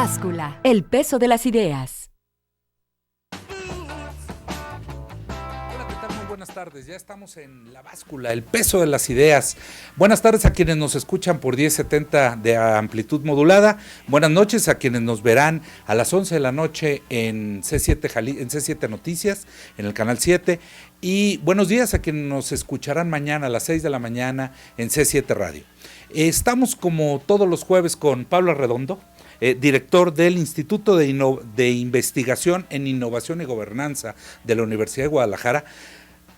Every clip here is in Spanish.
Báscula, el peso de las ideas. Hola, ¿qué tal? Muy buenas tardes. Ya estamos en La Báscula, el peso de las ideas. Buenas tardes a quienes nos escuchan por 1070 de amplitud modulada. Buenas noches a quienes nos verán a las 11 de la noche en C7 Noticias, en el canal 7. Y buenos días a quienes nos escucharán mañana a las 6 de la mañana en C7 Radio. Estamos como todos los jueves con Pablo Arredondo, director del Instituto de Investigación en Innovación y Gobernanza de la Universidad de Guadalajara,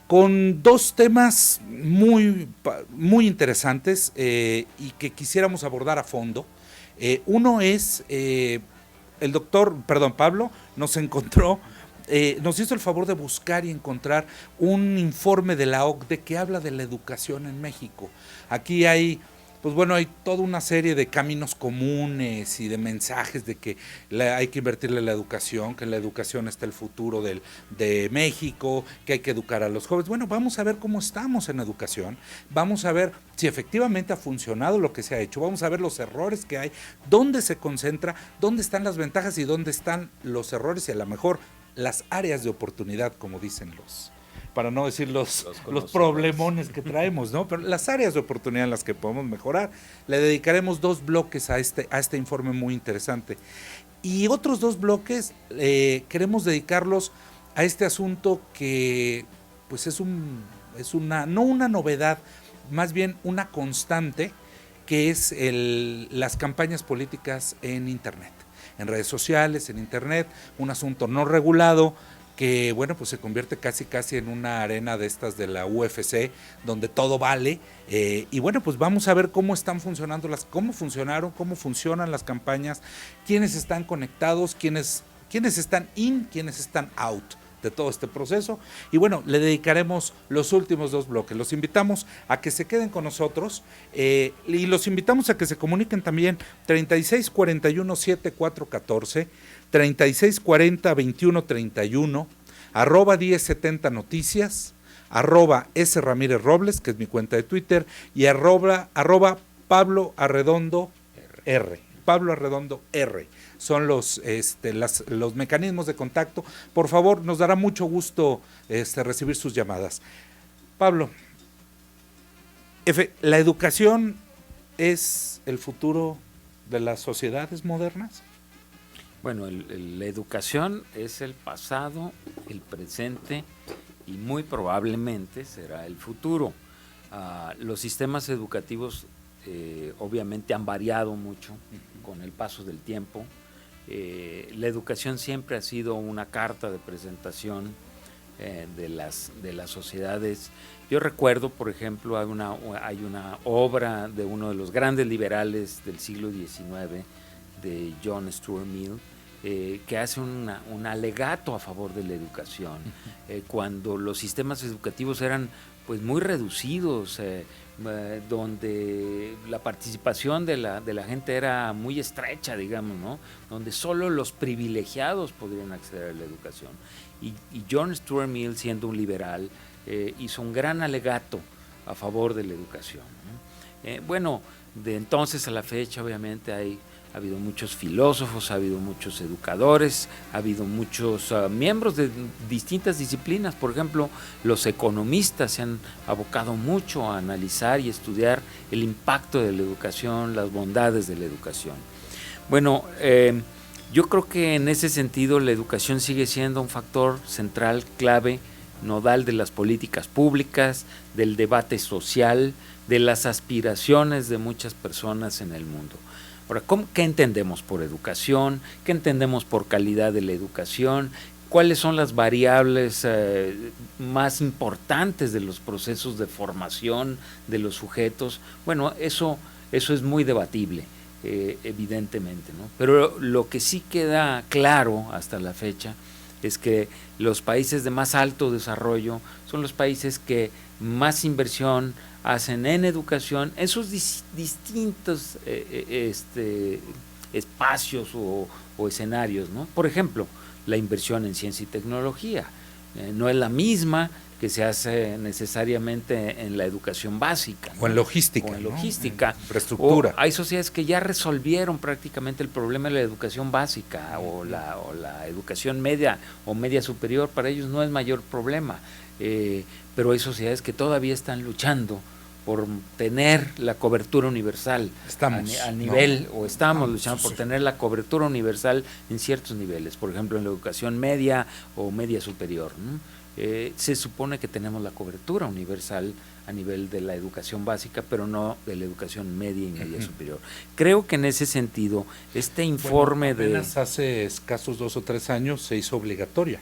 con dos temas muy interesantes y que quisiéramos abordar a fondo. Uno es, Pablo nos hizo el favor de buscar y encontrar un informe de la OCDE que habla de la educación en México. Aquí hay toda una serie de caminos comunes y de mensajes de que hay que invertirle en la educación, que en la educación está el futuro de México, que hay que educar a los jóvenes. Bueno, vamos a ver cómo estamos en educación, vamos a ver si efectivamente ha funcionado lo que se ha hecho, vamos a ver los errores que hay, dónde se concentra, dónde están las ventajas y dónde están los errores y a lo mejor las áreas de oportunidad, como dicen para no decir los problemones que traemos, ¿no? Pero las áreas de oportunidad en las que podemos mejorar. Le dedicaremos 2 bloques a este informe muy interesante. Y otros 2 bloques queremos dedicarlos a este asunto que pues no una novedad, más bien una constante, que es las campañas políticas en Internet, en redes sociales, en Internet, un asunto no regulado, que se convierte casi en una arena de estas de la UFC, donde todo vale, vamos a ver cómo están funcionando cómo funcionan las campañas, quiénes están conectados, quiénes están quiénes están out de todo este proceso, y le dedicaremos los últimos 2 bloques. Los invitamos a que se queden con nosotros, y los invitamos a que se comuniquen también 3641-7414, 3640-2131, @1070 Noticias, @S Ramírez Robles, que es mi cuenta de Twitter, y Pablo Arredondo R. Pablo Arredondo R. Son los mecanismos de contacto. Por favor, nos dará mucho gusto recibir sus llamadas. Pablo, ¿la educación es el futuro de las sociedades modernas? Bueno, la educación es el pasado, el presente y muy probablemente será el futuro. Los sistemas educativos obviamente han variado mucho con el paso del tiempo. La educación siempre ha sido una carta de presentación de las sociedades. Yo recuerdo, por ejemplo, hay una obra de uno de los grandes liberales del siglo XIX, de John Stuart Mill, que hace un alegato a favor de la educación, cuando los sistemas educativos eran pues muy reducidos, donde la participación de la gente era muy estrecha, digamos, ¿no? Donde solo los privilegiados podrían acceder a la educación. Y John Stuart Mill, siendo un liberal, hizo un gran alegato a favor de la educación, ¿no? De entonces a la fecha, obviamente, ha habido muchos filósofos, ha habido muchos educadores, ha habido muchos miembros de distintas disciplinas. Por ejemplo, los economistas se han abocado mucho a analizar y estudiar el impacto de la educación, las bondades de la educación. Yo creo que en ese sentido la educación sigue siendo un factor central, clave, nodal de las políticas públicas, del debate social, de las aspiraciones de muchas personas en el mundo. Ahora, ¿qué entendemos por educación? ¿Qué entendemos por calidad de la educación? ¿Cuáles son las variables más importantes de los procesos de formación de los sujetos? Eso es muy debatible, evidentemente, ¿no? Pero lo que sí queda claro hasta la fecha es que los países de más alto desarrollo son los países que más inversión hacen en educación, en sus distintos espacios o escenarios, ¿no? Por ejemplo, la inversión en ciencia y tecnología. no es la misma que se hace necesariamente en la educación básica, o en logística, o en ¿no? logística, En infraestructura. o hay sociedades que ya resolvieron prácticamente el problema de la educación básica o la educación media o media superior. Para ellos no es mayor problema, pero hay sociedades que todavía están luchando por tener la cobertura universal a nivel, ¿no? O estamos luchando por tener la cobertura universal en ciertos niveles, por ejemplo en la educación media o media superior, ¿no? Se supone que tenemos la cobertura universal a nivel de la educación básica, pero no de la educación media y media superior. Creo que en ese sentido, este informe apenas hace escasos 2 o 3 años se hizo obligatoria.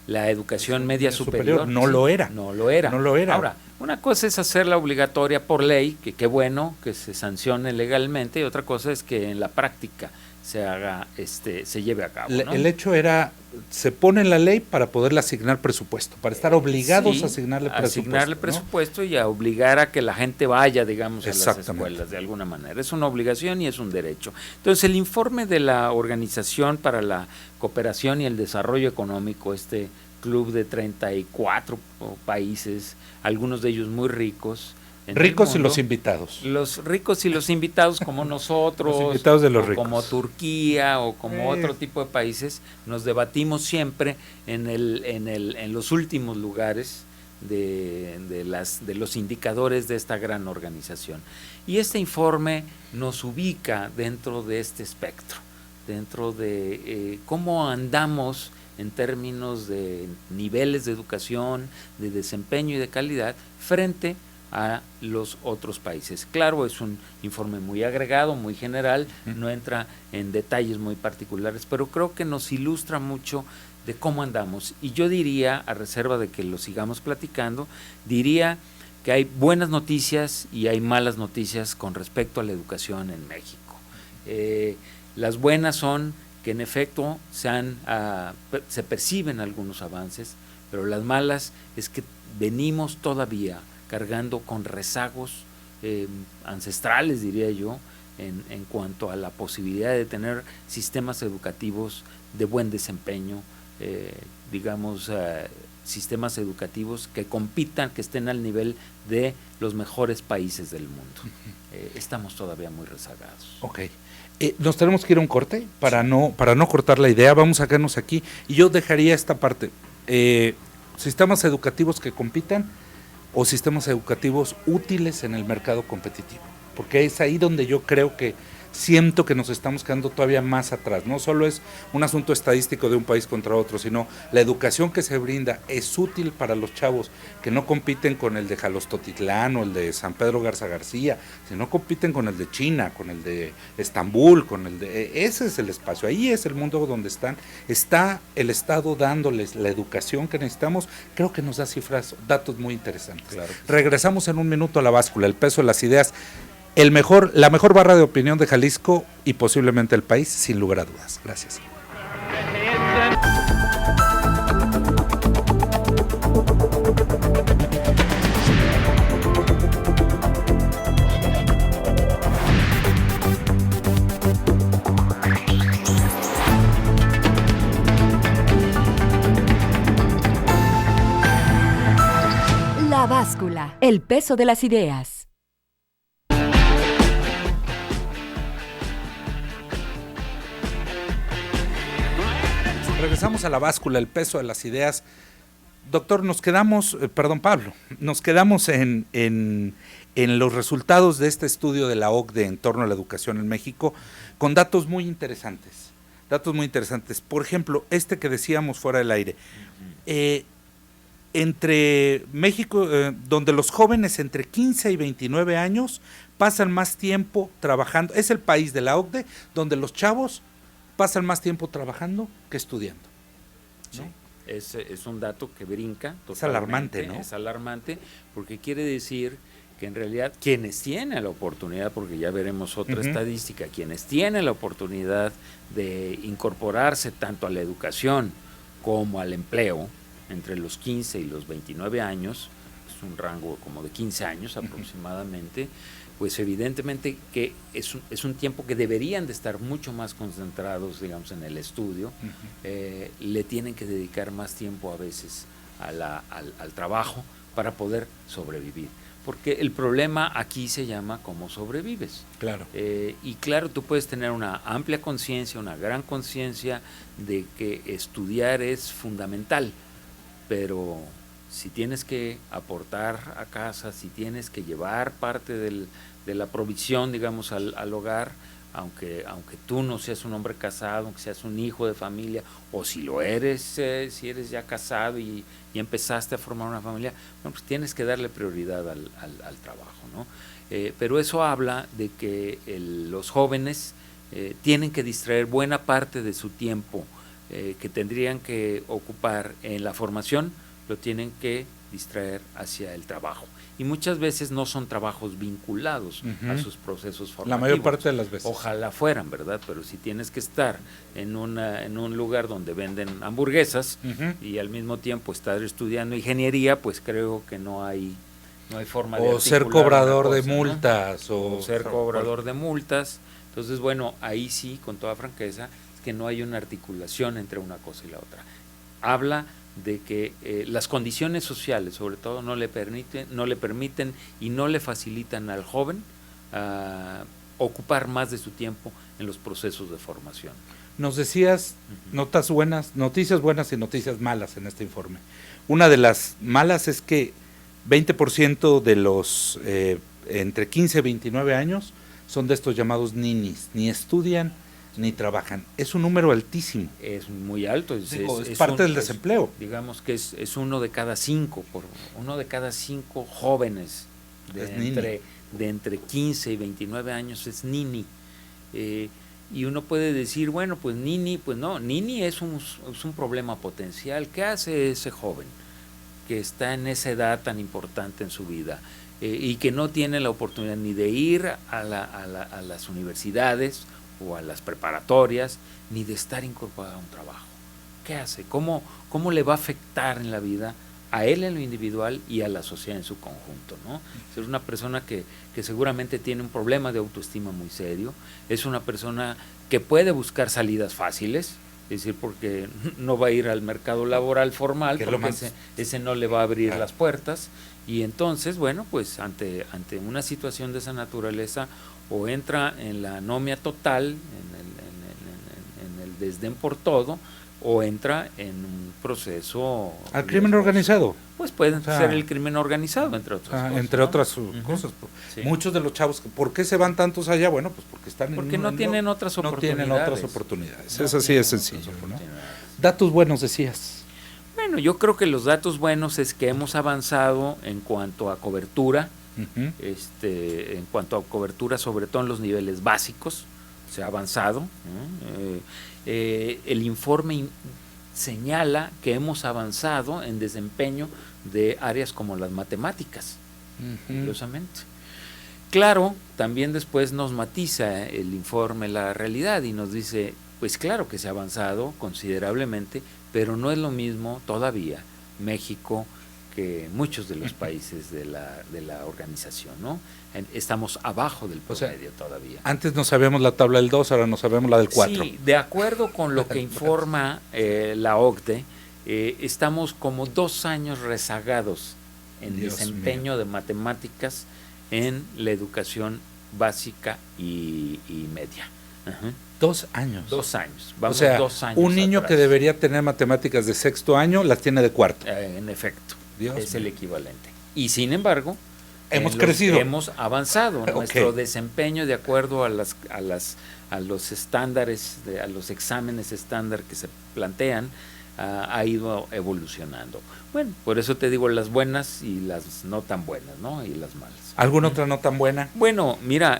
La educación media superior no sí, lo era. No lo era. No lo era. Ahora, una cosa es hacerla obligatoria por ley, que qué bueno que se sancione legalmente, y otra cosa es que en la práctica se haga, se lleve a cabo, ¿no? El hecho era, se pone en la ley para poderle asignar presupuesto, para estar obligados sí, a asignarle presupuesto. Presupuesto, ¿no? Y a obligar a que la gente vaya, digamos, a las escuelas de alguna manera. Es una obligación y es un derecho. Entonces, el informe de la Organización para la Cooperación y el Desarrollo Económico, este club de 34 países, algunos de ellos muy ricos. Ricos y los invitados. Los ricos y los invitados como nosotros, los invitados de los ricos. Como Turquía o como otro tipo de países, nos debatimos siempre en los últimos lugares de los indicadores de esta gran organización. Y este informe nos ubica dentro de este espectro, dentro de cómo andamos en términos de niveles de educación, de desempeño y de calidad frente a los otros países. Claro, es un informe muy agregado, muy general, no entra en detalles muy particulares, pero creo que nos ilustra mucho de cómo andamos. Y yo diría, a reserva de que lo sigamos platicando, diría que hay buenas noticias y hay malas noticias con respecto a la educación en México. Las buenas son que en efecto se perciben algunos avances, pero las malas es que venimos todavía cargando con rezagos ancestrales, diría yo, en cuanto a la posibilidad de tener sistemas educativos de buen desempeño, sistemas educativos que compitan, que estén al nivel de los mejores países del mundo. Estamos todavía muy rezagados. Ok. Nos tenemos que ir a un corte para no cortar la idea. Vamos a quedarnos aquí y yo dejaría esta parte. Sistemas educativos que compitan o sistemas educativos útiles en el mercado competitivo, porque es ahí donde yo creo que siento que nos estamos quedando todavía más atrás. No solo es un asunto estadístico de un país contra otro, sino la educación que se brinda es útil para los chavos que no compiten con el de Jalostotitlán o el de San Pedro Garza García, sino compiten con el de China, con el de Estambul, ese es el espacio, ahí es el mundo donde está el Estado dándoles la educación que necesitamos. Creo que nos da datos muy interesantes. Claro. Regresamos en un minuto a La Báscula, el peso de las ideas. La mejor barra de opinión de Jalisco y posiblemente el país, sin lugar a dudas. Gracias. La Báscula, el peso de las ideas. Regresamos a La Báscula, el peso de las ideas. Doctor, Pablo, nos quedamos en los resultados de este estudio de la OCDE en torno a la educación en México, con datos muy interesantes. Por ejemplo, que decíamos fuera del aire. Entre México, donde los jóvenes entre 15 y 29 años pasan más tiempo trabajando, es el país de la OCDE donde los chavos pasan más tiempo trabajando que estudiando, ¿no? Sí, es un dato que brinca. Es alarmante, ¿no? Es alarmante porque quiere decir que en realidad quienes tienen la oportunidad, porque ya veremos otra estadística, quienes tienen la oportunidad de incorporarse tanto a la educación como al empleo entre los 15 y los 29 años, es un rango como de 15 años aproximadamente, pues evidentemente que es un tiempo que deberían de estar mucho más concentrados, digamos, en el estudio. Le tienen que dedicar más tiempo a veces al trabajo para poder sobrevivir. Porque el problema aquí se llama cómo sobrevives. Claro. Y claro, tú puedes tener una amplia conciencia, una gran conciencia de que estudiar es fundamental, pero si tienes que aportar a casa, si tienes que llevar parte de la provisión, digamos, al hogar, aunque tú no seas un hombre casado, aunque seas un hijo de familia, o si lo eres, si eres ya casado y empezaste a formar una familia, bueno, pues tienes que darle prioridad al trabajo, ¿no? Pero eso habla de que los jóvenes tienen que distraer buena parte de su tiempo que tendrían que ocupar en la formación, lo tienen que distraer hacia el trabajo. Y muchas veces no son trabajos vinculados a sus procesos formativos. La mayor parte de las veces. Ojalá fueran, ¿verdad? Pero si tienes que estar en un lugar donde venden hamburguesas y al mismo tiempo estar estudiando ingeniería, pues creo que no hay forma de articular ser cobrador una de cosa, multas. ¿no? O ser cobrador de multas. Entonces, bueno, ahí sí, con toda franqueza, es que no hay una articulación entre una cosa y la otra. Habla de que las condiciones sociales, sobre todo, no le permiten y no le facilitan al joven ocupar más de su tiempo en los procesos de formación. Nos decías noticias buenas y noticias malas en este informe. Una de las malas es que 20% de los entre 15 y 29 años son de estos llamados ninis, ni estudian ni trabajan. Es un número altísimo. Es muy alto. Es parte del desempleo. Digamos que es uno de cada cinco jóvenes de entre 15 y 29 años es nini. Y uno puede decir, bueno, pues nini, pues no, nini es un problema potencial. ¿Qué hace ese joven que está en esa edad tan importante en su vida y que no tiene la oportunidad ni de ir a las universidades o a las preparatorias, ni de estar incorporado a un trabajo? ¿Qué hace? ¿Cómo le va a afectar en la vida a él en lo individual y a la sociedad en su conjunto, ¿no? Es una persona que seguramente tiene un problema de autoestima muy serio, es una persona que puede buscar salidas fáciles, es decir, porque no va a ir al mercado laboral formal, porque ese no le va a abrir las puertas, y entonces, bueno, pues ante una situación de esa naturaleza, o entra en la anomia total, en el desdén por todo, o entra en un proceso... ¿Al crimen organizado? Pues puede ser el crimen organizado, entre otras cosas. Entre otras cosas. Sí. Muchos de los chavos, ¿por qué se van tantos allá? Bueno, pues porque no tienen otras oportunidades. No tienen otras oportunidades. Es así de sencillo, ¿no? Datos buenos, decías. Bueno, yo creo que los datos buenos es que hemos avanzado en cuanto a cobertura, en cuanto a cobertura, sobre todo en los niveles básicos, se ha avanzado, ¿no? El informe señala que hemos avanzado en desempeño de áreas como las matemáticas, curiosamente. Claro, también después nos matiza el informe la realidad y nos dice, pues claro que se ha avanzado considerablemente, pero no es lo mismo todavía México que muchos de los países de la organización, ¿no? Estamos abajo del promedio todavía. Antes no sabíamos la tabla del 2, ahora no sabemos la del 4. Sí, de acuerdo con lo que informa la OCDE, estamos como 2 años rezagados en desempeño de matemáticas en la educación básica y media. 2 años. 2 años. Vamos, o sea, 2 años un niño atrás. Que debería tener matemáticas de 6º año, las tiene de 4º. En efecto, es el equivalente. Y sin embargo, hemos crecido. Hemos avanzado. Nuestro desempeño, de acuerdo a los estándares, a los exámenes estándar que se plantean, ha ido evolucionando. Bueno, por eso te digo las buenas y las no tan buenas, ¿no? Y las malas. ¿Alguna otra no tan buena? Bueno, mira,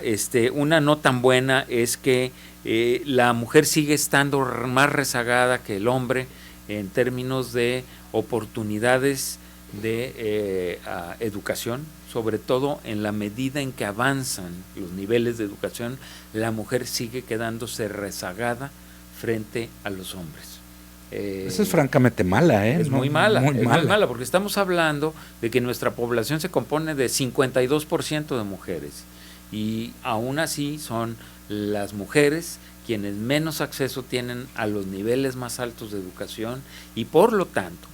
una no tan buena es que la mujer sigue estando más rezagada que el hombre en términos de oportunidades de educación, sobre todo en la medida en que avanzan los niveles de educación, la mujer sigue quedándose rezagada frente a los hombres. Eso es francamente mala, ¿eh? Es muy mala, muy mala, porque estamos hablando de que nuestra población se compone de 52% de mujeres y aún así son las mujeres quienes menos acceso tienen a los niveles más altos de educación y por lo tanto,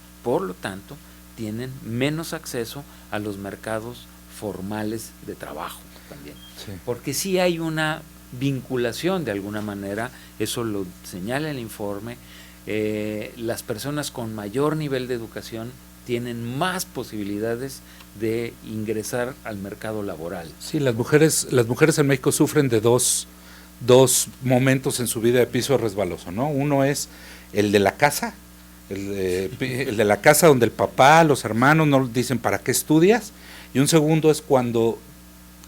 tienen menos acceso a los mercados formales de trabajo también. Sí. Porque sí hay una vinculación de alguna manera, eso lo señala el informe, las personas con mayor nivel de educación tienen más posibilidades de ingresar al mercado laboral. Sí, las mujeres en México sufren de dos momentos en su vida de piso resbaloso, ¿no? Uno es el de la casa, el de la casa donde el papá, los hermanos no dicen ¿para qué estudias? Y un segundo es cuando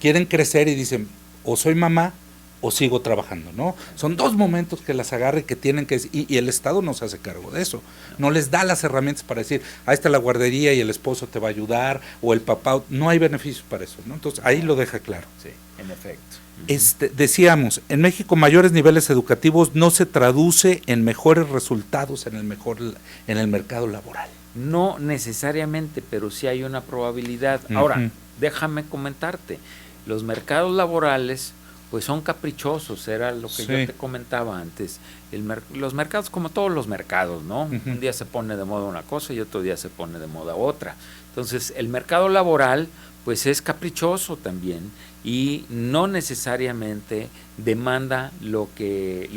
quieren crecer y dicen o soy mamá o sigo trabajando, ¿no? Son dos momentos que las agarra y que tienen que, y el Estado no se hace cargo de eso, no les da las herramientas para decir, ahí está la guardería y el esposo te va a ayudar, o el papá, no hay beneficios para eso, ¿no? Entonces ahí lo deja claro. Sí, en efecto. Decíamos, en México mayores niveles educativos no se traduce en mejores resultados en el mercado laboral. No necesariamente, pero sí hay una probabilidad. Ahora, déjame comentarte, los mercados laborales pues son caprichosos, era lo que yo te comentaba antes. Los mercados, como todos los mercados, ¿no? Un día se pone de moda una cosa y otro día se pone de moda otra. Entonces, el mercado laboral pues es caprichoso también y no necesariamente demanda lo que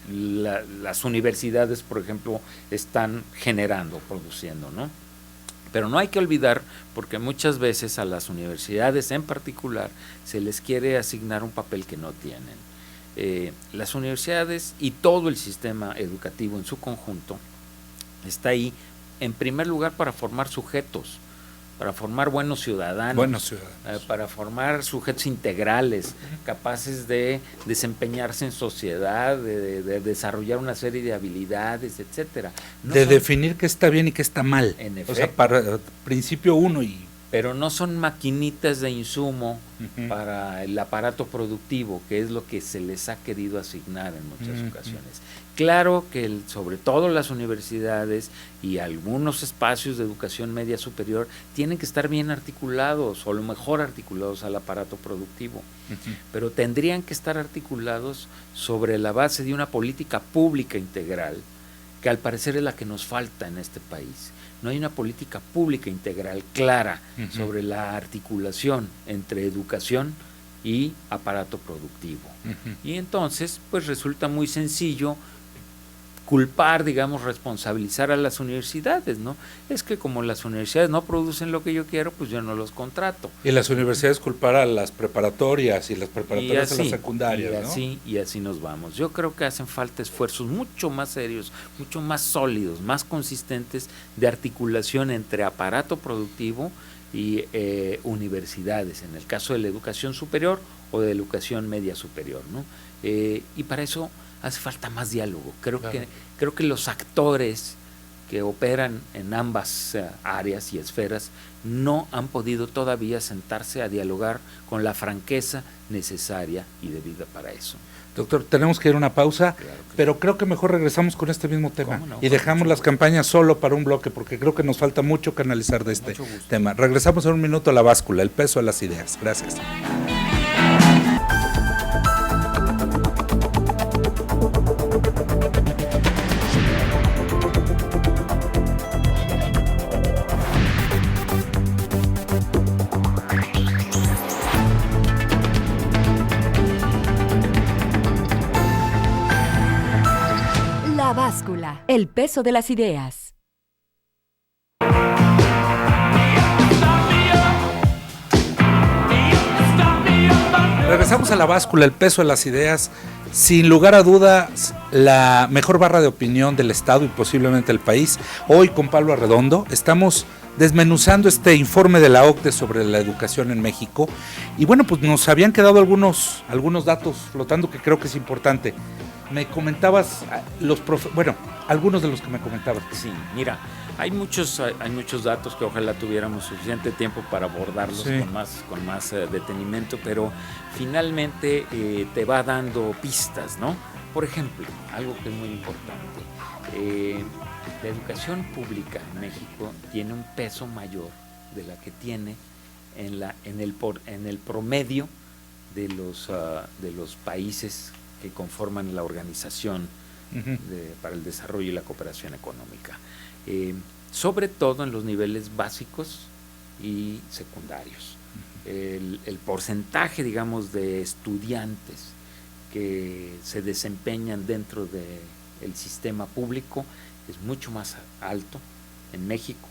las universidades, por ejemplo, están generando, produciendo, ¿no? Pero no hay que olvidar, porque muchas veces a las universidades en particular se les quiere asignar un papel que no tienen. Las universidades y todo el sistema educativo en su conjunto está ahí, en primer lugar, para formar sujetos, para formar buenos ciudadanos, para formar sujetos integrales, capaces de desempeñarse en sociedad, de desarrollar una serie de habilidades, etcétera. Definir qué está bien y qué está mal. En efecto. O sea, para principio uno y... Pero no son maquinitas de insumo para el aparato productivo, que es lo que se les ha querido asignar en muchas ocasiones. Claro que sobre todo las universidades y algunos espacios de educación media superior tienen que estar bien articulados o lo mejor articulados al aparato productivo, pero tendrían que estar articulados sobre la base de una política pública integral, que al parecer es la que nos falta en este país. No hay una política pública integral clara sobre la articulación entre educación y aparato productivo. Y entonces, pues resulta muy sencillo culpar, digamos, responsabilizar a las universidades, ¿no? Es que como las universidades no producen lo que yo quiero, pues yo no los contrato. Y las universidades culpar a las preparatorias y las preparatorias a las secundarias, ¿no? Y así nos vamos. Yo creo que hacen falta esfuerzos mucho más serios, mucho más sólidos, más consistentes de articulación entre aparato productivo y universidades, en el caso de la educación superior o de la educación media superior, ¿no? Y para eso hace falta más diálogo. Creo que los actores que operan en ambas áreas y esferas no han podido todavía sentarse a dialogar con la franqueza necesaria y debida para eso. Doctor, tenemos que ir a una pausa, pero creo que mejor regresamos con este mismo tema y dejamos las campañas solo para un bloque, porque creo que nos falta mucho que analizar de este tema. Regresamos en un minuto a La Báscula, el peso de las ideas. Gracias. La Báscula, el peso de las ideas. Regresamos a La Báscula, el peso de las ideas. Sin lugar a dudas, la mejor barra de opinión del Estado y posiblemente del país. Hoy con Pablo Arredondo estamos desmenuzando este informe de la OCDE sobre la educación en México. Y bueno, pues nos habían quedado algunos datos flotando que creo que es importante. Me comentabas algunos de los que me comentabas. Sí, mira, hay muchos datos que ojalá tuviéramos suficiente tiempo para abordarlos con más detenimiento, pero finalmente te va dando pistas, ¿no? Por ejemplo, algo que es muy importante, la educación pública en México tiene un peso mayor de la que tiene en el promedio de los países que conforman la Organización para el Desarrollo y la Cooperación Económica, sobre todo en los niveles básicos y secundarios. El porcentaje, digamos, de estudiantes que se desempeñan dentro del sistema público es mucho más alto en México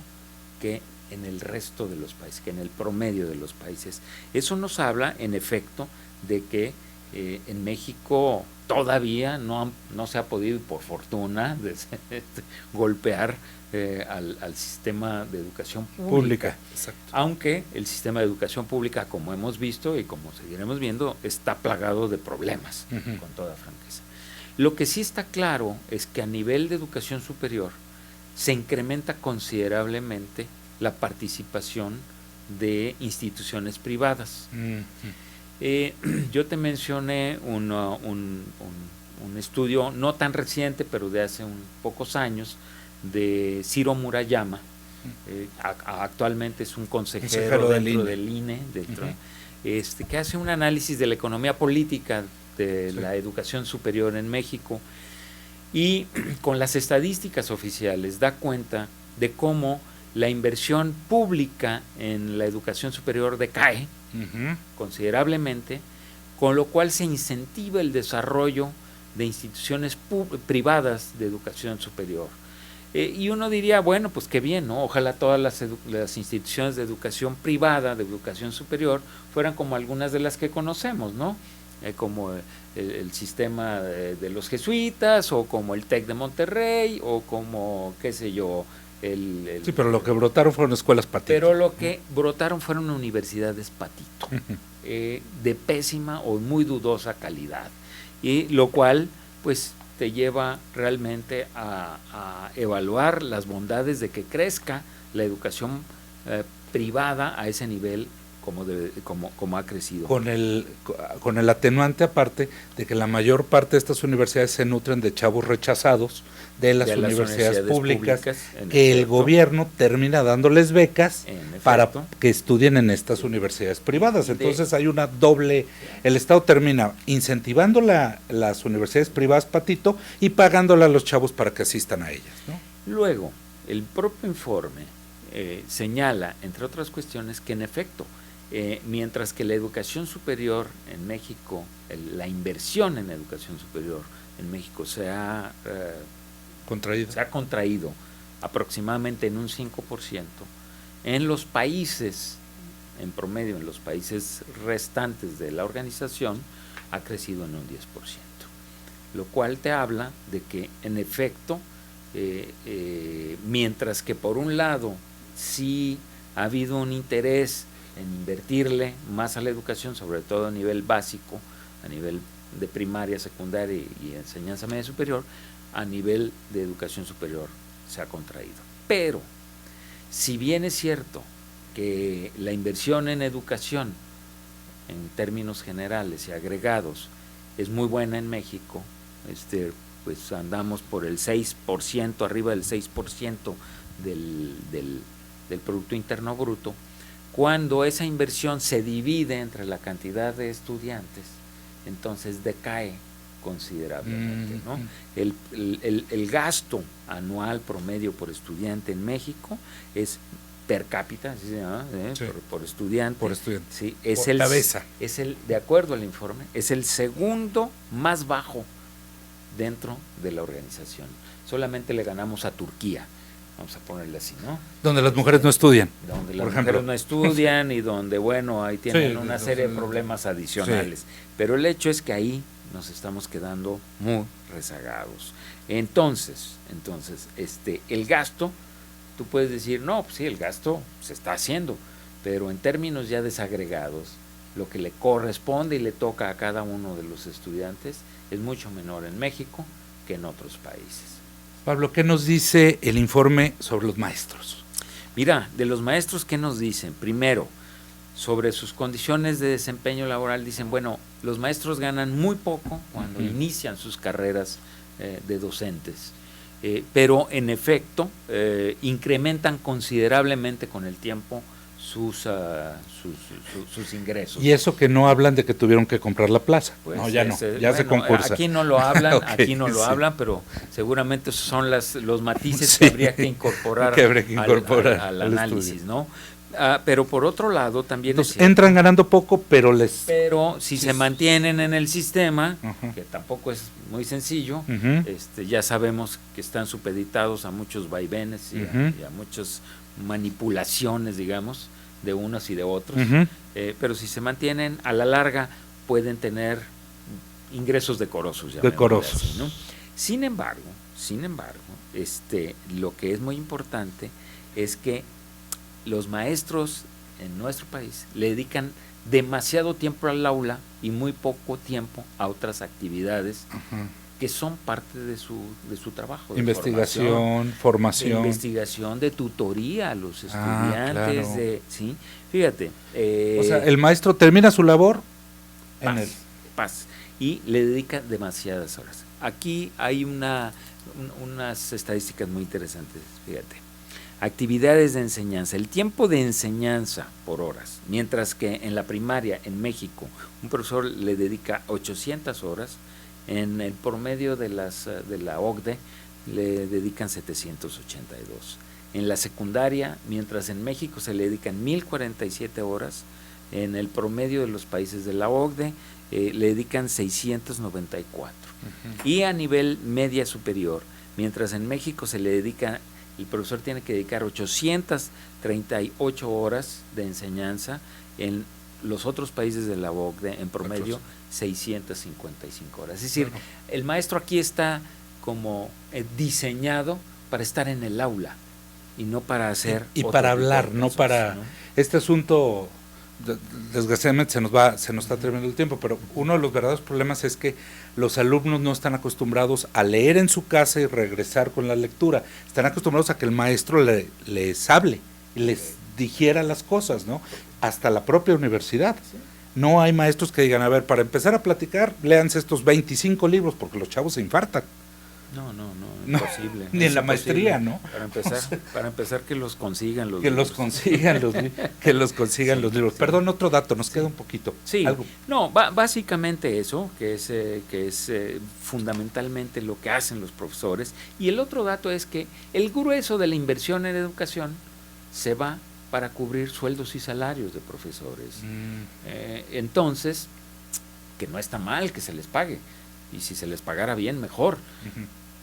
que en el resto de los países, que en el promedio de los países. Eso nos habla, en efecto, de que en México todavía no se ha podido, por fortuna, golpear al sistema de educación pública. Aunque el sistema de educación pública, como hemos visto y como seguiremos viendo, está plagado de problemas, con toda franqueza. Lo que sí está claro es que a nivel de educación superior se incrementa considerablemente la participación de instituciones privadas. Yo te mencioné un estudio no tan reciente, pero de hace pocos años, de Ciro Murayama. Actualmente es un consejero dentro del INE, que hace un análisis de la economía política de la educación superior en México, y con las estadísticas oficiales da cuenta de cómo la inversión pública en la educación superior decae considerablemente, con lo cual se incentiva el desarrollo de instituciones privadas de educación superior. Y uno diría, bueno, pues qué bien, ¿no? Ojalá todas las instituciones de educación privada, de educación superior, fueran como algunas de las que conocemos, ¿no? Como el sistema de los jesuitas, o como el TEC de Monterrey, o como, qué sé yo, sí, pero lo que brotaron fueron escuelas patito. Pero lo que brotaron fueron universidades patito, de pésima o muy dudosa calidad, y lo cual, pues, te lleva realmente a evaluar las bondades de que crezca la educación privada a ese nivel como ha crecido. Con el atenuante aparte de que la mayor parte de estas universidades se nutren de chavos rechazados de las universidades públicas que el gobierno termina dándoles becas para que estudien en estas universidades privadas. Entonces hay una doble, el Estado termina incentivando las universidades privadas patito y pagándole a los chavos para que asistan a ellas, ¿no? Luego, el propio informe señala, entre otras cuestiones, que en efecto, mientras que la educación superior en México, la inversión en educación superior en México se ha contraído aproximadamente en un 5%, en los países, en promedio, en los países restantes de la organización, ha crecido en un 10%, lo cual te habla de que, en efecto, mientras que por un lado sí ha habido un interés en invertirle más a la educación, sobre todo a nivel básico, a nivel de primaria, secundaria y enseñanza media superior, a nivel de educación superior se ha contraído. Pero, si bien es cierto que la inversión en educación, en términos generales y agregados, es muy buena en México, pues andamos por el 6%, arriba del 6% del Producto Interno Bruto. Cuando esa inversión se divide entre la cantidad de estudiantes, entonces decae considerablemente, ¿no? El gasto anual promedio por estudiante en México es per cápita, ¿sí se llama? Por estudiante. Por estudiante. Sí, cabeza. De acuerdo al informe, es el segundo más bajo dentro de la organización. Solamente le ganamos a Turquía, vamos a ponerle así, ¿no? Donde las mujeres no estudian. Donde las mujeres no estudian y donde, bueno, ahí tienen una serie de problemas adicionales. Sí. Pero el hecho es que ahí nos estamos quedando muy rezagados. Entonces, el gasto, tú puedes decir, no, pues sí, el gasto se está haciendo, pero en términos ya desagregados, lo que le corresponde y le toca a cada uno de los estudiantes es mucho menor en México que en otros países. Pablo, ¿qué nos dice el informe sobre los maestros? Mira, de los maestros, ¿qué nos dicen? Primero, sobre sus condiciones de desempeño laboral, dicen, bueno, los maestros ganan muy poco cuando inician sus carreras de docentes, pero en efecto incrementan considerablemente con el tiempo sus ingresos. Y eso que no hablan de que tuvieron que comprar la plaza. Pues no, ya no, ya se bueno, concursa. Aquí no lo hablan, Okay, aquí no lo sí. hablan, pero seguramente esos son los matices Sí, que habría que incorporar, al análisis, estudio. ¿no? Pero por otro lado también Entonces, entran ganando poco, pero pero si se mantienen en el sistema, Ajá. que tampoco es muy sencillo, Ujú. ya sabemos que están supeditados a muchos vaivenes y, Ujú. y a muchas manipulaciones, digamos, de unos y de otros, Ujú. pero si se mantienen, a la larga pueden tener ingresos decorosos. Decorosos. Así, ¿no? Sin embargo, lo que es muy importante es que los maestros en nuestro país le dedican demasiado tiempo al aula y muy poco tiempo a otras actividades Ajá. que son parte de su trabajo. De Investigación, formación. de investigación, de tutoría a los estudiantes, claro. ¿sí? Fíjate. O sea, el maestro termina su labor paz, y le dedica demasiadas horas. Aquí hay unas estadísticas muy interesantes, fíjate. Actividades de enseñanza, el tiempo de enseñanza por horas, mientras que en la primaria en México un profesor le dedica 800 horas, en el promedio de la OCDE le dedican 782. En la secundaria, mientras en México se le dedican 1047 horas, en el promedio de los países de la OCDE le dedican 694. Y a nivel media superior, mientras en México se le dedica, el profesor tiene que dedicar 838 horas de enseñanza, en los otros países de la OCDE en promedio 655 horas. Es decir, el maestro aquí está como diseñado para estar en el aula y no para hacer y para hablar, no para este asunto. Desgraciadamente se nos está terminando el tiempo, pero uno de los verdaderos problemas es que los alumnos no están acostumbrados a leer en su casa y regresar con la lectura. Están acostumbrados a que el maestro les hable y les digiera las cosas, ¿no? Hasta la propia universidad. No hay maestros que digan, a ver, para empezar a platicar, léanse estos 25 libros, porque los chavos se infartan. No, imposible. Ni en la maestría, ¿no? Para empezar que los consigan los que libros. Que los consigan los libros. Perdón, otro dato, nos queda un poquito. Sí, algo. No, básicamente eso, que es fundamentalmente lo que hacen los profesores. Y el otro dato es que el grueso de la inversión en educación se va para cubrir sueldos y salarios de profesores. Entonces, que no está mal que se les pague. Y si se les pagara bien, mejor.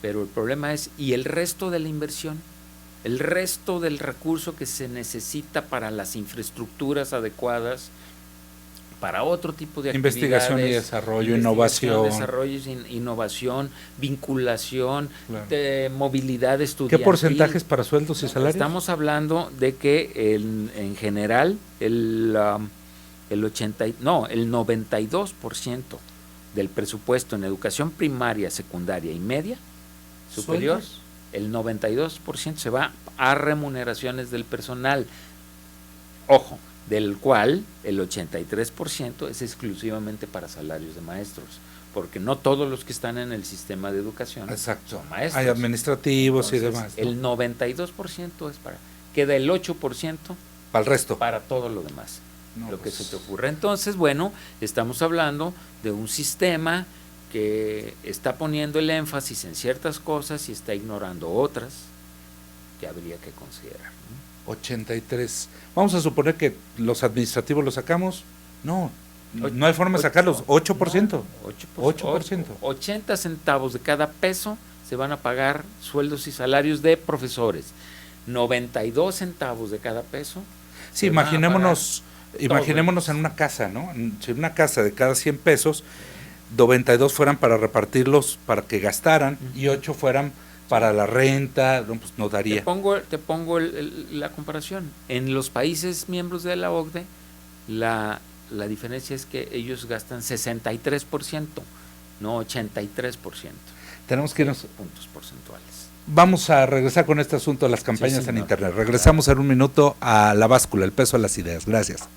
Pero el problema es, ¿y el resto de la inversión? El resto del recurso que se necesita para las infraestructuras adecuadas, para otro tipo de investigación y desarrollo, innovación. Innovación, vinculación, Claro. de movilidad estudiantil. ¿Qué porcentajes para sueldos y salarios? Estamos hablando de que en general el 92% del presupuesto en educación primaria, secundaria y media superior, ¿Sueldos? el 92% se va a remuneraciones del personal. Ojo, del cual el 83% es exclusivamente para salarios de maestros, porque no todos los que están en el sistema de educación Exacto. son maestros. Hay administrativos. Entonces, y demás, ¿no? El 92% es queda el 8% para el resto. para todo lo demás. No, lo pues, que se te ocurre. Entonces, bueno, estamos hablando de un sistema que está poniendo el énfasis en ciertas cosas y está ignorando otras que habría que considerar, ¿no? 83. Vamos a suponer que los administrativos los sacamos. No hay forma de sacarlos. 8%. No, 8%. 80 centavos de cada peso se van a pagar sueldos y salarios de profesores. 92 centavos de cada peso. Sí, imaginémonos en una casa, ¿no? Si en una casa de cada 100 pesos, 92 fueran para repartirlos para que gastaran y 8 fueran para la renta, no, pues no daría. Te pongo la comparación. En los países miembros de la OCDE, la diferencia es que ellos gastan 63%, no 83%. Tenemos que irnos. Puntos porcentuales. Vamos a regresar con este asunto de las campañas en Internet. Regresamos en un minuto a La Báscula, el peso de las ideas. Gracias.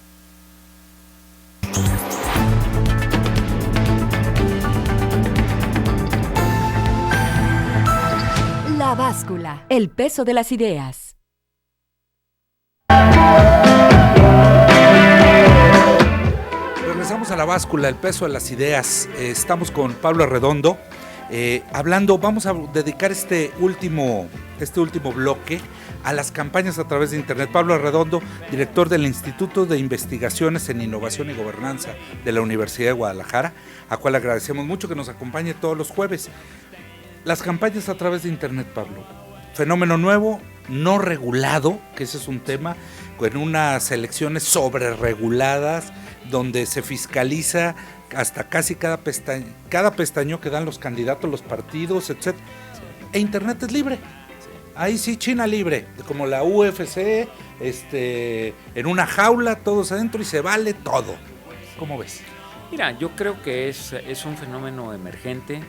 La Báscula, el peso de las ideas. Regresamos a La Báscula, el peso de las ideas. Estamos con Pablo Arredondo, hablando, vamos a dedicar este último bloque a las campañas a través de Internet. Pablo Arredondo, director del Instituto de Investigaciones en Innovación y Gobernanza de la Universidad de Guadalajara, a cual agradecemos mucho que nos acompañe todos los jueves. Las campañas a través de Internet, Pablo, fenómeno nuevo, no regulado, que ese es un tema, con unas elecciones sobrereguladas, donde se fiscaliza hasta casi cada pestañeo que dan los candidatos, los partidos, etc. E Internet es libre. Ahí sí, China libre, como la UFC, en una jaula, todos adentro y se vale todo. ¿Cómo ves? Mira, yo creo que es un fenómeno emergente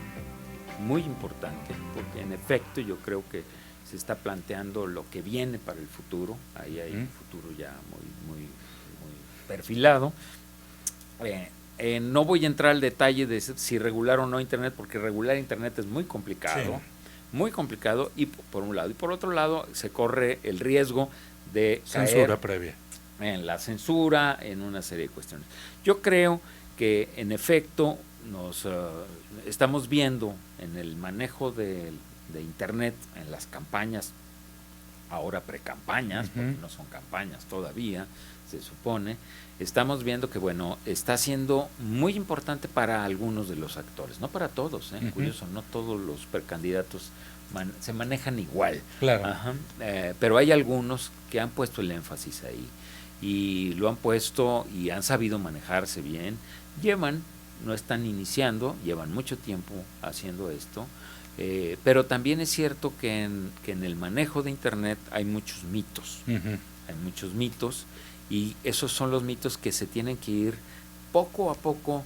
muy importante, porque en efecto yo creo que se está planteando lo que viene para el futuro. Ahí hay un futuro ya muy perfilado. No voy a entrar al detalle de si regular o no Internet, porque regular Internet es muy complicado, muy complicado, y por un lado. Y por otro lado, se corre el riesgo de censura caer previa en la censura, en una serie de cuestiones. Yo creo que en efecto nos estamos viendo en el manejo de Internet, en las campañas, ahora precampañas, porque no son campañas todavía, se supone, estamos viendo que, bueno, está siendo muy importante para algunos de los actores, no para todos, curioso, no todos los precandidatos se manejan igual, claro. Pero hay algunos que han puesto el énfasis ahí, y lo han puesto y han sabido manejarse bien, no están iniciando, llevan mucho tiempo haciendo esto, pero también es cierto que en el manejo de Internet hay muchos mitos, y esos son los mitos que se tienen que ir poco a poco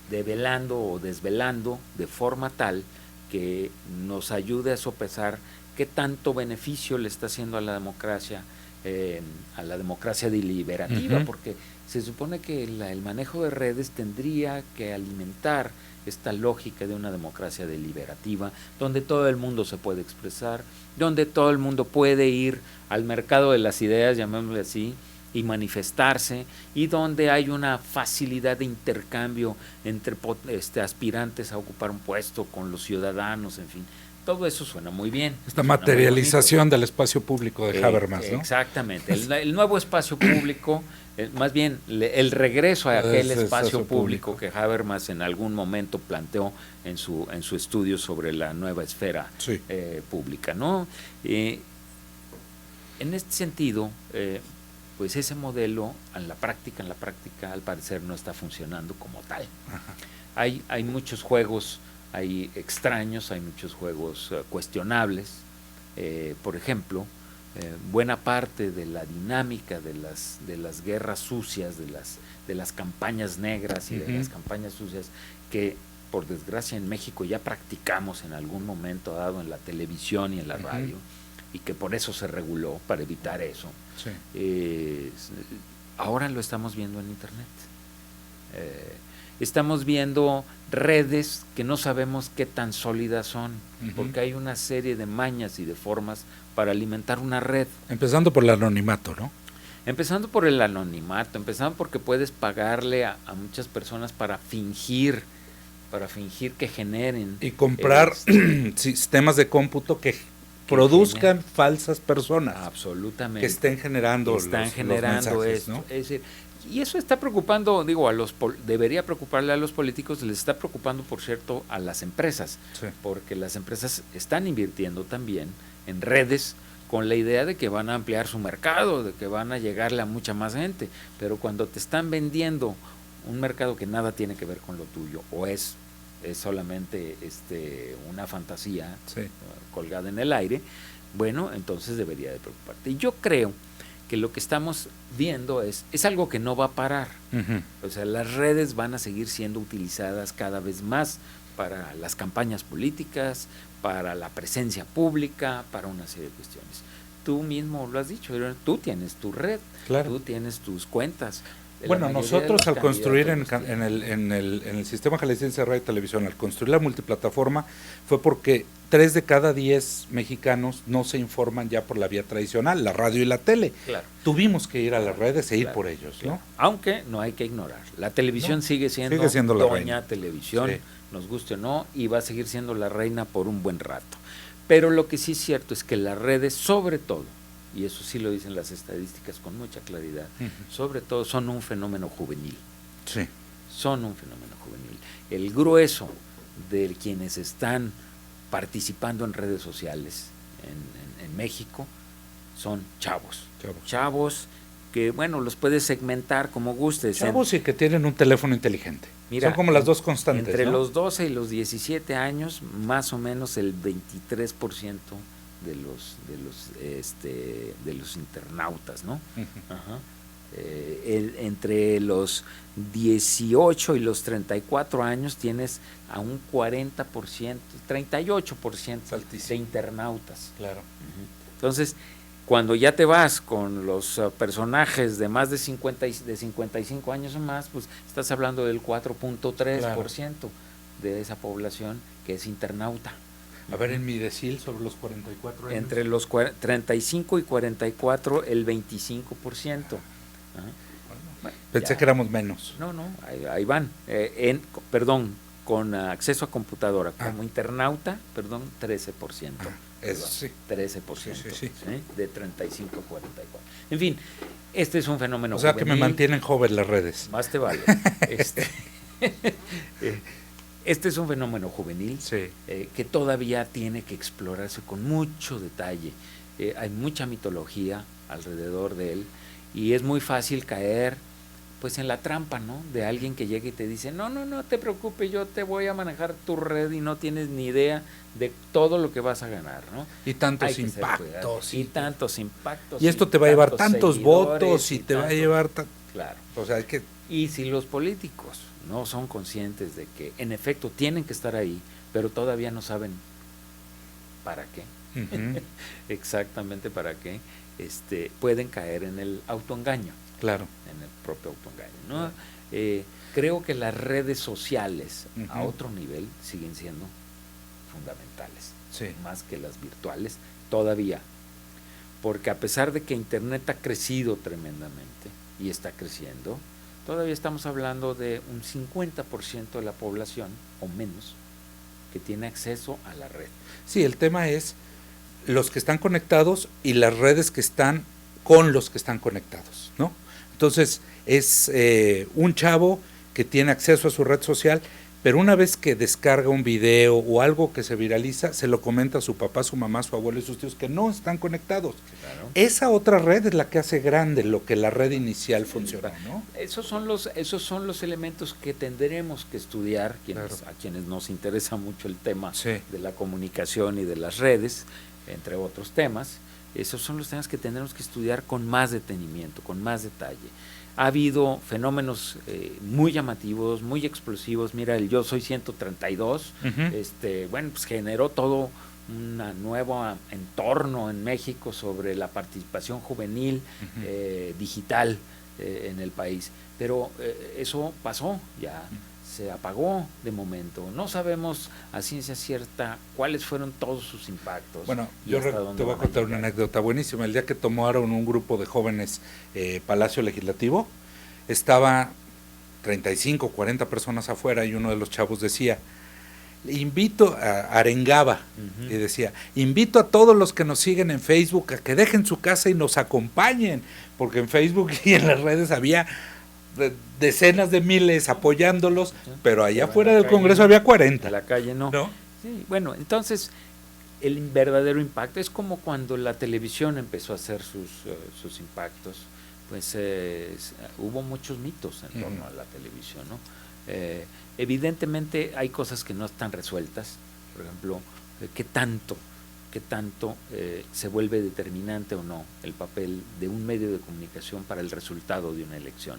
develando o desvelando de forma tal que nos ayude a sopesar qué tanto beneficio le está haciendo a la democracia deliberativa, porque se supone que el manejo de redes tendría que alimentar esta lógica de una democracia deliberativa, donde todo el mundo se puede expresar, donde todo el mundo puede ir al mercado de las ideas, llamémosle así, y manifestarse, y donde hay una facilidad de intercambio entre aspirantes a ocupar un puesto con los ciudadanos, en fin. Todo eso suena muy bien. Esta materialización del espacio público de Habermas, ¿no? Exactamente. El nuevo espacio público, más bien el regreso a aquel espacio público que Habermas en algún momento planteó en su estudio sobre la nueva esfera pública, ¿no? En este sentido, pues ese modelo en la práctica al parecer no está funcionando como tal. Hay muchos juegos hay extraños, hay muchos juegos cuestionables. Por ejemplo, buena parte de la dinámica de las guerras sucias, de las campañas negras y de las campañas sucias que por desgracia en México ya practicamos en algún momento dado en la televisión y en la radio, y que por eso se reguló, para evitar eso. Ahora lo estamos viendo en Internet. Estamos viendo redes que no sabemos qué tan sólidas son, porque hay una serie de mañas y de formas para alimentar una red. Empezando por el anonimato, ¿no? Empezando por el anonimato, empezando porque puedes pagarle a muchas personas para fingir que generen. Y comprar sistemas de cómputo que produzcan falsas personas. Absolutamente. Que estén generando los mensajes, esto, ¿no? Es decir, y eso está preocupando, debería preocuparle a los políticos, les está preocupando, por cierto, a las empresas, porque las empresas están invirtiendo también en redes con la idea de que van a ampliar su mercado, de que van a llegarle a mucha más gente, pero cuando te están vendiendo un mercado que nada tiene que ver con lo tuyo, o es solamente una fantasía colgada en el aire, bueno, entonces debería de preocuparte. Y yo creo que lo que estamos viendo es algo que no va a parar. O sea, las redes van a seguir siendo utilizadas cada vez más para las campañas políticas, para la presencia pública, para una serie de cuestiones. Tú mismo lo has dicho, tú tienes tu red, tú tienes tus cuentas. Bueno, nosotros al construir en en el sistema jalisciense de radio y televisión, al construir la multiplataforma, fue porque 3 de cada 10 mexicanos no se informan ya por la vía tradicional, la radio y la tele. Claro. Tuvimos que ir a las redes e ir Claro, por ellos, claro. ¿no? Aunque no hay que ignorar, la televisión No, sigue siendo la doña reina. televisión, Sí. nos guste o no, y va a seguir siendo la reina por un buen rato. Pero lo que sí es cierto es que las redes, sobre todo, y eso sí lo dicen las estadísticas con mucha claridad, sobre todo son un fenómeno juvenil. Sí. Son un fenómeno juvenil. El grueso de quienes están participando en redes sociales en México son chavos. Chavos que, bueno, los puedes segmentar como gustes. Chavos y que tienen un teléfono inteligente. Mira, son como las dos constantes, entre ¿no? los 12 y los 17 años, más o menos el 23% de los internautas, ¿no? Ajá. Entre los 18 y los 34 años tienes a un 40%, 38% de internautas. Claro. Entonces, cuando ya te vas con los personajes de más de 55 años o más, pues estás hablando del 4.3% de esa población que es internauta. A ver, en mi decil sobre los 44 años. Entre los 35 y 44, el 25%. Bueno, pensé ya. que éramos menos. No, ahí van. Con acceso a computadora, como internauta, 13%. Eso sí. 13%, sí. de 35 a 44. En fin, este es un fenómeno o sea juvenil. que me mantienen joven las redes. Más te vale. Este es un fenómeno juvenil que todavía tiene que explorarse con mucho detalle. Hay mucha mitología alrededor de él y es muy fácil caer pues en la trampa, ¿no? De alguien que llega y te dice, no te preocupes, yo te voy a manejar tu red y no tienes ni idea de todo lo que vas a ganar, ¿no? Y tantos impactos. Y tantos impactos. Y esto te va a llevar tantos seguidores, votos y te va a llevar... Claro. O sea, hay que... Y si los políticos no son conscientes de que en efecto tienen que estar ahí, pero todavía no saben para qué, exactamente para qué, pueden caer en el autoengaño. Claro. En el propio autoengaño, ¿no? Creo que las redes sociales a otro nivel siguen siendo fundamentales, más que las virtuales, todavía. Porque a pesar de que Internet ha crecido tremendamente y está creciendo, todavía estamos hablando de un 50% de la población o menos que tiene acceso a la red. Sí, el tema es los que están conectados y las redes que están con los que están conectados, ¿no? Entonces es un chavo que tiene acceso a su red social, pero una vez que descarga un video o algo que se viraliza, se lo comenta a su papá, su mamá, su abuelo y sus tíos que no están conectados. Claro. Esa otra red es la que hace grande lo que la red inicial funcionó, ¿no? Esos son los elementos que tendremos que estudiar, a quienes nos interesa mucho el tema de la comunicación y de las redes, entre otros temas. Esos son los temas que tendremos que estudiar con más detenimiento, con más detalle. Ha habido fenómenos muy llamativos, muy explosivos. Mira, el Yo Soy 132, bueno, pues generó todo un nuevo entorno en México sobre la participación juvenil digital en el país. Pero eso pasó ya. Se apagó de momento. No sabemos a ciencia cierta cuáles fueron todos sus impactos. Bueno, yo te voy a contar una anécdota buenísima. El día que tomaron un grupo de jóvenes Palacio Legislativo, estaba 35, 40 personas afuera y uno de los chavos decía, arengaba y decía, invito a todos los que nos siguen en Facebook a que dejen su casa y nos acompañen, porque en Facebook y en las redes había decenas de miles apoyándolos, pero allá afuera del Congreso había 40. En la calle no. Sí, bueno, entonces el verdadero impacto es como cuando la televisión empezó a hacer sus impactos, pues hubo muchos mitos en torno a la televisión, ¿no? Evidentemente hay cosas que no están resueltas, por ejemplo, qué tanto se vuelve determinante o no el papel de un medio de comunicación para el resultado de una elección.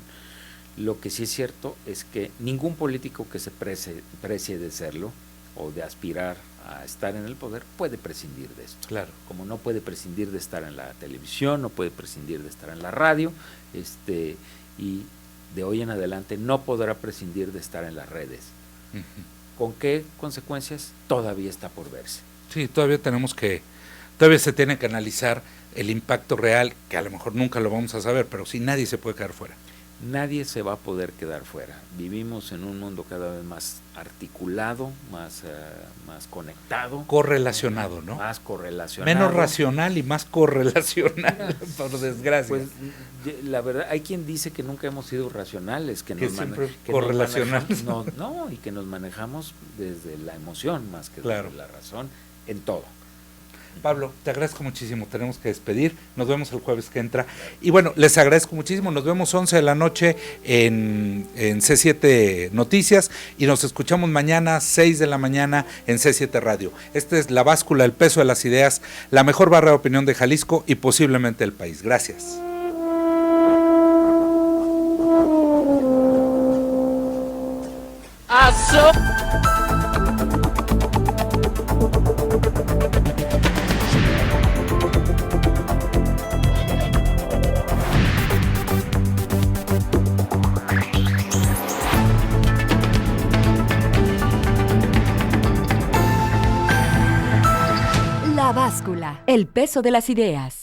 Lo que sí es cierto es que ningún político que se precie de serlo o de aspirar a estar en el poder puede prescindir de esto. Claro. Como no puede prescindir de estar en la televisión, no puede prescindir de estar en la radio, y de hoy en adelante no podrá prescindir de estar en las redes. Ujú. ¿Con qué consecuencias? Todavía está por verse. Sí, todavía se tiene que analizar el impacto real, que a lo mejor nunca lo vamos a saber, pero sí, nadie se puede quedar fuera. Nadie se va a poder quedar fuera. Vivimos en un mundo cada vez más articulado, más conectado. Correlacionado, ¿no? Más correlacionado. Menos racional y más correlacional, por desgracia. Pues la verdad, hay quien dice que nunca hemos sido racionales, que siempre que correlacionales. no, y que nos manejamos desde la emoción más que Claro. desde la razón en todo. Pablo, te agradezco muchísimo, tenemos que despedir, nos vemos el jueves que entra. Y bueno, les agradezco muchísimo, nos vemos 11 de la noche en C7 Noticias y nos escuchamos mañana 6 de la mañana en C7 Radio. Esta es La Báscula, el peso de las ideas, la mejor barra de opinión de Jalisco y posiblemente del país. Gracias. La Báscula, el peso de las ideas.